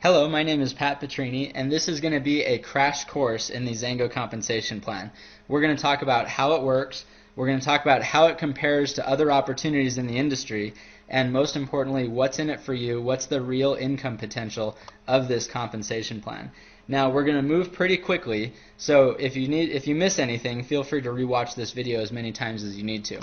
Hello, my name is Pat Petrini, and this is going to be a crash course in the XanGo compensation plan. We're going to talk about how it works, we're going to talk about how it compares to other opportunities in the industry, and most importantly, what's in it for you, what's the real income potential of this compensation plan. Now, we're going to move pretty quickly, so if you miss anything, feel free to rewatch this video as many times as you need to.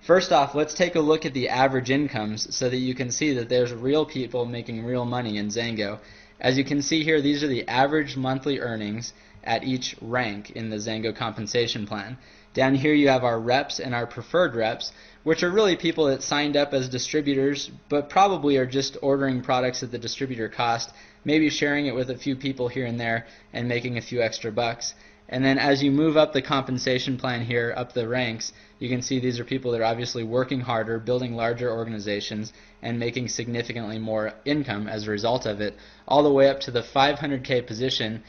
First off, let's take a look at the average incomes so that you can see that there's real people making real money in XanGo. As you can see here, these are the average monthly earnings at each rank in the XanGo compensation plan. Down here you have our reps and our preferred reps, which are really people that signed up as distributors but probably are just ordering products at the distributor cost, maybe sharing it with a few people here and there and making a few extra bucks. And then as you move up the compensation plan here, up the ranks, you can see these are people that are obviously working harder, building larger organizations, and making significantly more income as a result of it, all the way up to the 500K position.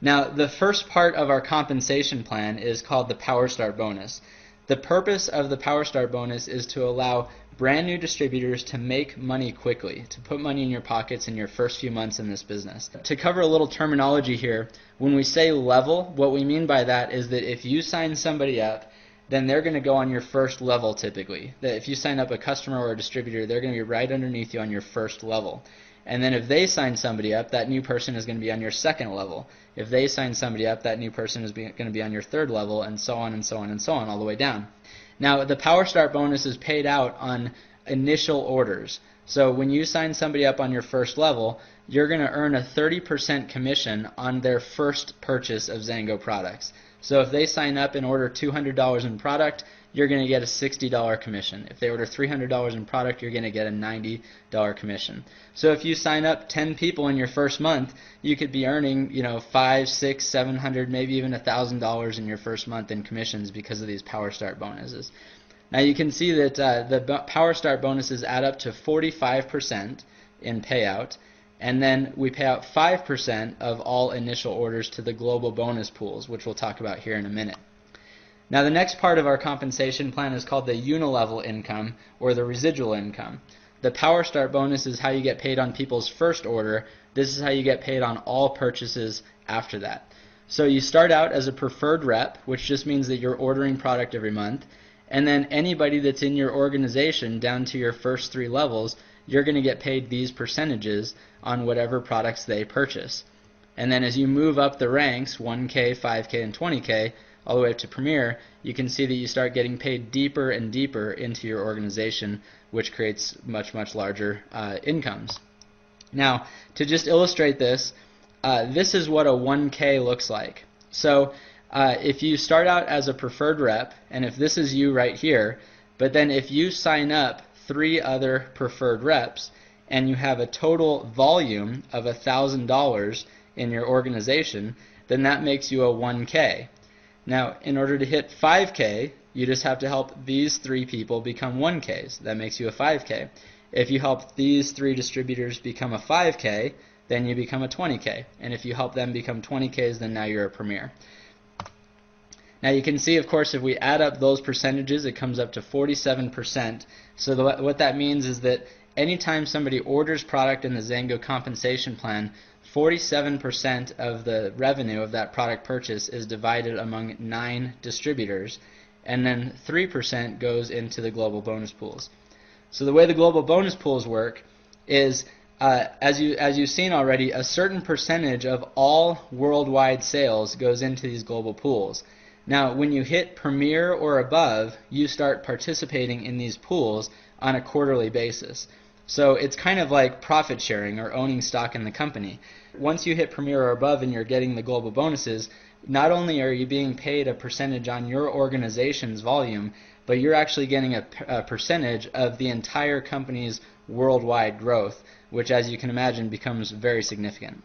Now, the first part of our compensation plan is called the Power Start bonus. The purpose of the Power Start bonus is to allow brand new distributors to make money quickly, to put money in your pockets in your first few months in this business. To cover a little terminology here, when we say level, what we mean by that is that if you sign somebody up, then they're going to go on your first level typically. That if you sign up a customer or a distributor, they're going to be right underneath you on your first level. And then if they sign somebody up, that new person is going to be on your second level. If they sign somebody up, that new person is going to be on your third level, and so on and so on and so on, all the way down. Now, the Power Start bonus is paid out on initial orders. So when you sign somebody up on your first level, you're going to earn a 30% commission on their first purchase of XanGo products. So if they sign up and order $200 in product, you're going to get a $60 commission. If they order $300 in product, you're going to get a $90 commission. So if you sign up 10 people in your first month, you could be earning, $500, $600, $700, maybe even $1,000 in your first month in commissions because of these Power Start bonuses. Now you can see that the Power Start bonuses add up to 45% in payout, and then we pay out 5% of all initial orders to the global bonus pools, which we'll talk about here in a minute. Now the next part of our compensation plan is called the unilevel income, or the residual income. The Power Start bonus is how you get paid on people's first order. This is how you get paid on all purchases after that. So you start out as a preferred rep, which just means that you're ordering product every month, and then anybody that's in your organization down to your first 3 levels, you're going to get paid these percentages on whatever products they purchase. And then as you move up the ranks, 1K, 5K, and 20K, all the way up to Premier, you can see that you start getting paid deeper and deeper into your organization, which creates much, much larger incomes. Now, to just illustrate this, this is what a 1K looks like. So if you start out as a preferred rep, and if this is you right here, but then if you sign up 3 other preferred reps, and you have a total volume of $1,000 in your organization, then that makes you a 1K. Now, in order to hit 5K, you just have to help these 3 people become 1Ks. That makes you a 5K. If you help these 3 distributors become a 5K, then you become a 20K. And if you help them become 20Ks, then now you're a Premier. Now you can see, of course, if we add up those percentages, it comes up to 47%. So what that means is that anytime somebody orders product in the XanGo compensation plan, 47% of the revenue of that product purchase is divided among 9 distributors, and then 3% goes into the global bonus pools. So the way the global bonus pools work is, as you've seen already, a certain percentage of all worldwide sales goes into these global pools. Now, when you hit Premier or above, you start participating in these pools on a quarterly basis. So it's kind of like profit sharing or owning stock in the company. Once you hit Premier or above and you're getting the global bonuses, not only are you being paid a percentage on your organization's volume, but you're actually getting a percentage of the entire company's worldwide growth, which, as you can imagine, becomes very significant.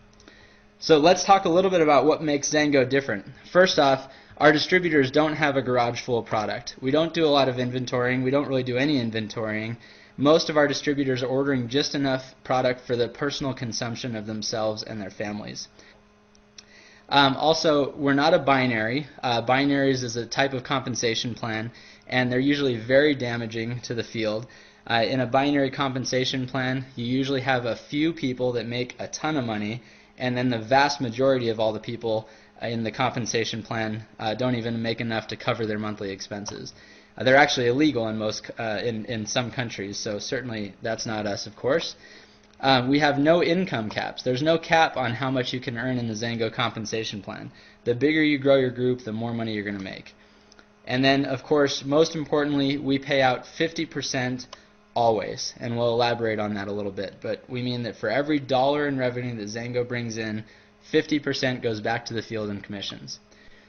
So let's talk a little bit about what makes XanGo different. First off, our distributors don't have a garage full of product. We don't do a lot of inventorying. We don't really do any inventorying. Most of our distributors are ordering just enough product for the personal consumption of themselves and their families. Also, we're not a binary. Binaries is a type of compensation plan, and they're usually very damaging to the field. In a binary compensation plan, you usually have a few people that make a ton of money, and then the vast majority of all the people in the compensation plan don't even make enough to cover their monthly expenses. They're actually illegal in in some countries, so certainly that's not us, of course. We have no income caps. There's no cap on how much you can earn in the XanGo compensation plan. The bigger you grow your group, the more money you're going to make. And then, of course, most importantly, we pay out 50% always, and we'll elaborate on that a little bit. But we mean that for every dollar in revenue that XanGo brings in, 50% goes back to the field in commissions.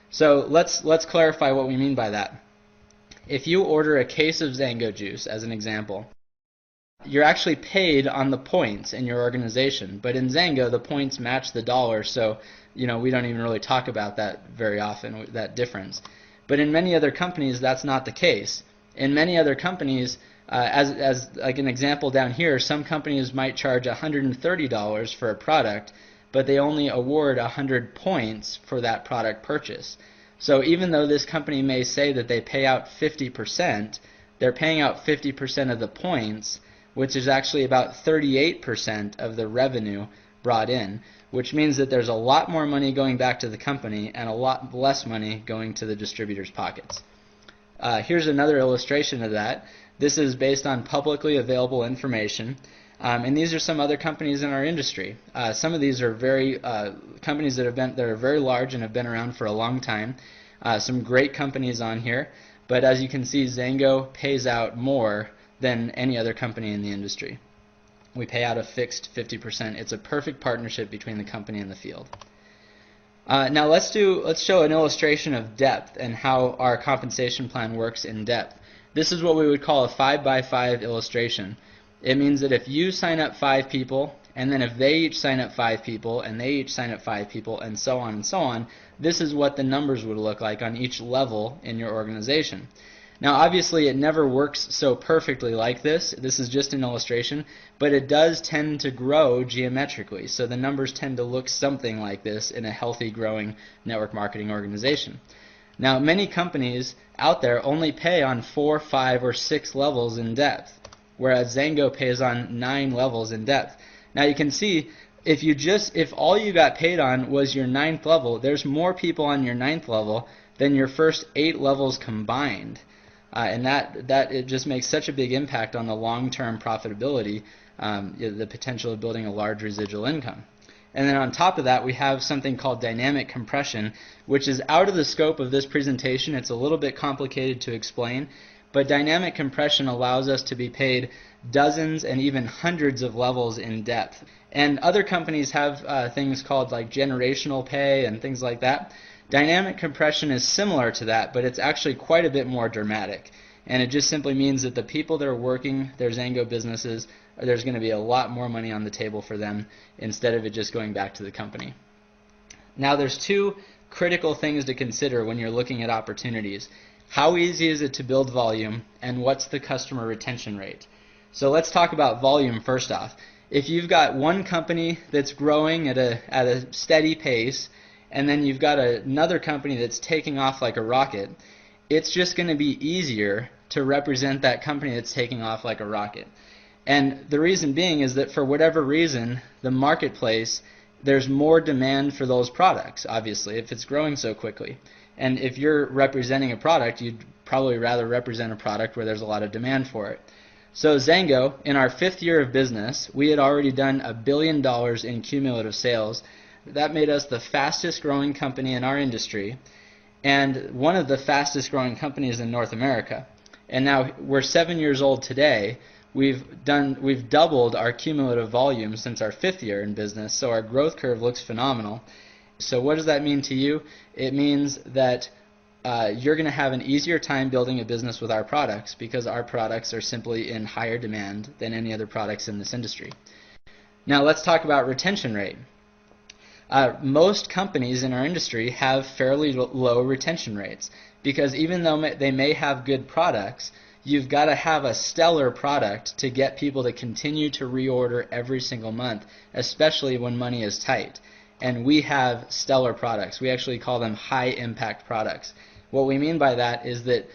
So let's clarify what we mean by that. If you order a case of XanGo juice, as an example, you're actually paid on the points in your organization. But in XanGo, the points match the dollar, so we don't even really talk about that very often, that difference. But in many other companies, that's not the case. In many other companies, as like an example down here, some companies might charge $130 for a product, but they only award 100 points for that product purchase. So even though this company may say that they pay out 50%, they're paying out 50% of the points, which is actually about 38% of the revenue brought in, which means that there's a lot more money going back to the company and a lot less money going to the distributors' pockets. Here's another illustration of that. This is based on publicly available information, and these are some other companies in our industry. Some of these are companies that are very large and have been around for a long time. Some great companies on here, but as you can see, XanGo pays out more than any other company in the industry. We pay out a fixed 50%. It's a perfect partnership between the company and the field. Now let's show an illustration of depth and how our compensation plan works in depth. This is what we would call a 5x5 illustration. It means that if you sign up 5 people, and then if they each sign up 5 people, and they each sign up 5 people, and so on, this is what the numbers would look like on each level in your organization. Now obviously it never works so perfectly like this. This is just an illustration, but it does tend to grow geometrically. So the numbers tend to look something like this in a healthy growing network marketing organization. Now many companies out there only pay on 4, 5, or 6 levels in depth, whereas XanGo pays on 9 levels in depth. Now you can see if all you got paid on was your 9th level, there's more people on your 9th level than your first 8 levels combined. And that it just makes such a big impact on the long-term profitability, the potential of building a large residual income. And then on top of that, we have something called dynamic compression, which is out of the scope of this presentation. It's a little bit complicated to explain, but dynamic compression allows us to be paid dozens and even hundreds of levels in depth. And other companies have things called like generational pay and things like that. Dynamic compression is similar to that, but it's actually quite a bit more dramatic. And it just simply means that the people that are working their XanGo businesses, there's going to be a lot more money on the table for them instead of it just going back to the company. Now there's 2 critical things to consider when you're looking at opportunities. How easy is it to build volume, and what's the customer retention rate? So let's talk about volume first off. If you've got one company that's growing at a steady pace, and then you've got another company that's taking off like a rocket, it's just going to be easier to represent that company that's taking off like a rocket. And the reason being is that for whatever reason, the marketplace, there's more demand for those products, obviously, if it's growing so quickly. And if you're representing a product, you'd probably rather represent a product where there's a lot of demand for it. So XanGo, in our 5th year of business, we had already done $1 billion in cumulative sales. That made us the fastest growing company in our industry and one of the fastest growing companies in North America. And now we're 7 years old today. We've doubled our cumulative volume since our 5th year in business, so our growth curve looks phenomenal. So what does that mean to you? It means that you're going to have an easier time building a business with our products because our products are simply in higher demand than any other products in this industry. Now let's talk about retention rate. Most companies in our industry have fairly low retention rates because even though they may have good products, you've got to have a stellar product to get people to continue to reorder every single month, especially when money is tight. And we have stellar products. We actually call them high impact products. What we mean by that is that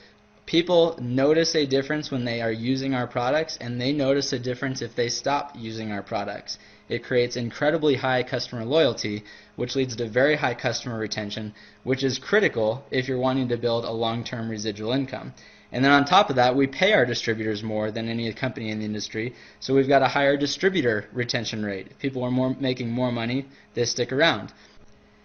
People notice a difference when they are using our products, and they notice a difference if they stop using our products. It creates incredibly high customer loyalty, which leads to very high customer retention, which is critical if you're wanting to build a long-term residual income. And then on top of that, we pay our distributors more than any company in the industry, so we've got a higher distributor retention rate. If people are making more money, they stick around.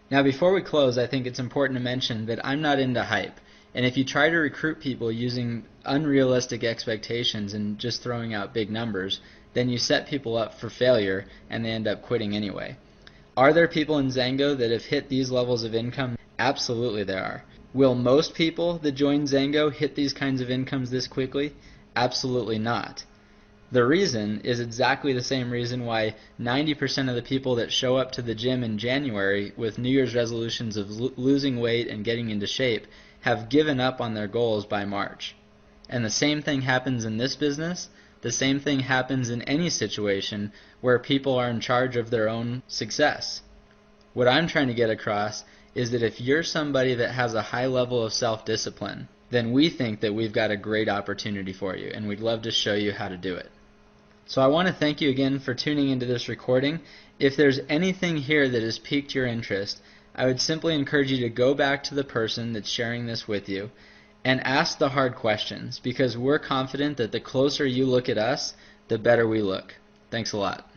Now, before we close, I think it's important to mention that I'm not into hype. And if you try to recruit people using unrealistic expectations and just throwing out big numbers, then you set people up for failure and they end up quitting anyway. Are there people in XanGo that have hit these levels of income? Absolutely there are. Will most people that join XanGo hit these kinds of incomes this quickly? Absolutely not. The reason is exactly the same reason why 90% of the people that show up to the gym in January with New Year's resolutions of losing weight and getting into shape have given up on their goals by March. And the same thing happens in this business. The same thing happens in any situation where people are in charge of their own success. What I'm trying to get across is that if you're somebody that has a high level of self-discipline, then we think that we've got a great opportunity for you, and we'd love to show you how to do it. So I want to thank you again for tuning into this recording. If there's anything here that has piqued your interest, I would simply encourage you to go back to the person that's sharing this with you and ask the hard questions, because we're confident that the closer you look at us, the better we look. Thanks a lot.